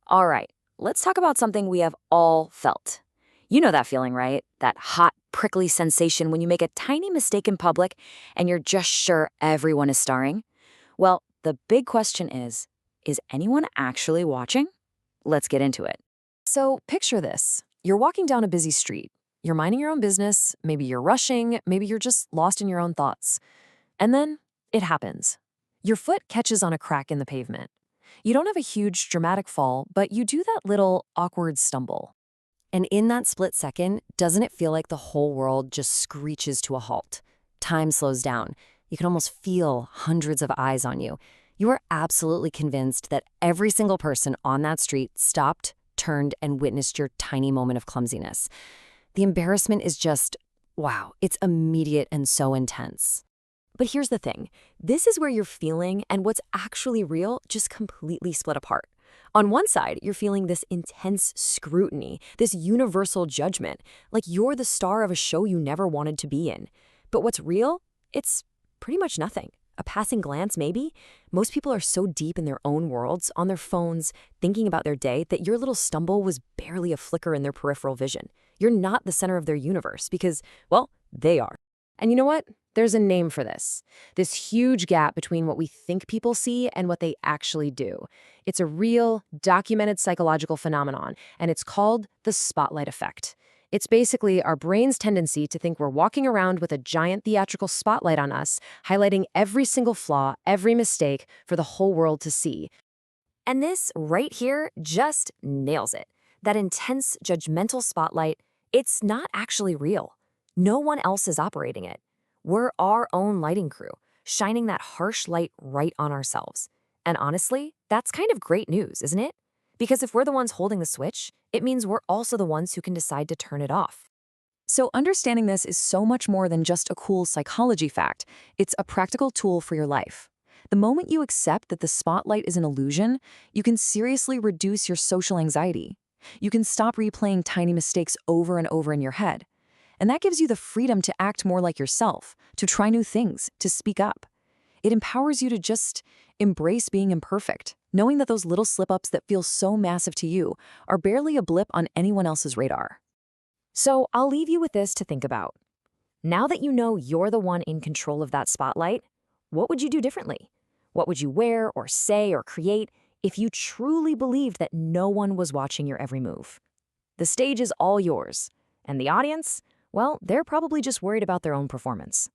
All right, let's talk about something we have all felt. You know that feeling, right? That hot, prickly sensation when you make a tiny mistake in public and you're just sure everyone is staring? Well, the big question is anyone actually watching? Let's get into it. So picture this. You're walking down a busy street. You're minding your own business. Maybe you're rushing. Maybe you're just lost in your own thoughts. And then it happens. Your foot catches on a crack in the pavement. You don't have a huge dramatic fall, but you do that little awkward stumble. And in that split second, doesn't it feel like the whole world just screeches to a halt? Time slows down. You can almost feel hundreds of eyes on you. You are absolutely convinced that every single person on that street stopped, turned, and witnessed your tiny moment of clumsiness. The embarrassment is just, wow, it's immediate and so intense. But here's the thing. This is where your feeling and what's actually real just completely split apart. On one side, you're feeling this intense scrutiny, this universal judgment, like you're the star of a show you never wanted to be in. But what's real? It's pretty much nothing. A passing glance, maybe. Most people are so deep in their own worlds, on their phones, thinking about their day, that your little stumble was barely a flicker in their peripheral vision. You're not the center of their universe because, well, they are. And you know what? There's a name for this. This huge gap between what we think people see and what they actually do. It's a real, documented psychological phenomenon, and it's called the spotlight effect. It's basically our brain's tendency to think we're walking around with a giant theatrical spotlight on us, highlighting every single flaw, every mistake for the whole world to see. And this right here just nails it. That intense, judgmental spotlight, it's not actually real. No one else is operating it. We're our own lighting crew, shining that harsh light right on ourselves. And honestly, that's kind of great news, isn't it? Because if we're the ones holding the switch, it means we're also the ones who can decide to turn it off. So understanding this is so much more than just a cool psychology fact. It's a practical tool for your life. The moment you accept that the spotlight is an illusion, you can seriously reduce your social anxiety. You can stop replaying tiny mistakes over and over in your head. And that gives you the freedom to act more like yourself, to try new things, to speak up. It empowers you to just embrace being imperfect, knowing that those little slip-ups that feel so massive to you are barely a blip on anyone else's radar. So I'll leave you with this to think about. Now that you know you're the one in control of that spotlight, what would you do differently? What would you wear or say or create if you truly believed that no one was watching your every move? The stage is all yours, and the audience, well, they're probably just worried about their own performance.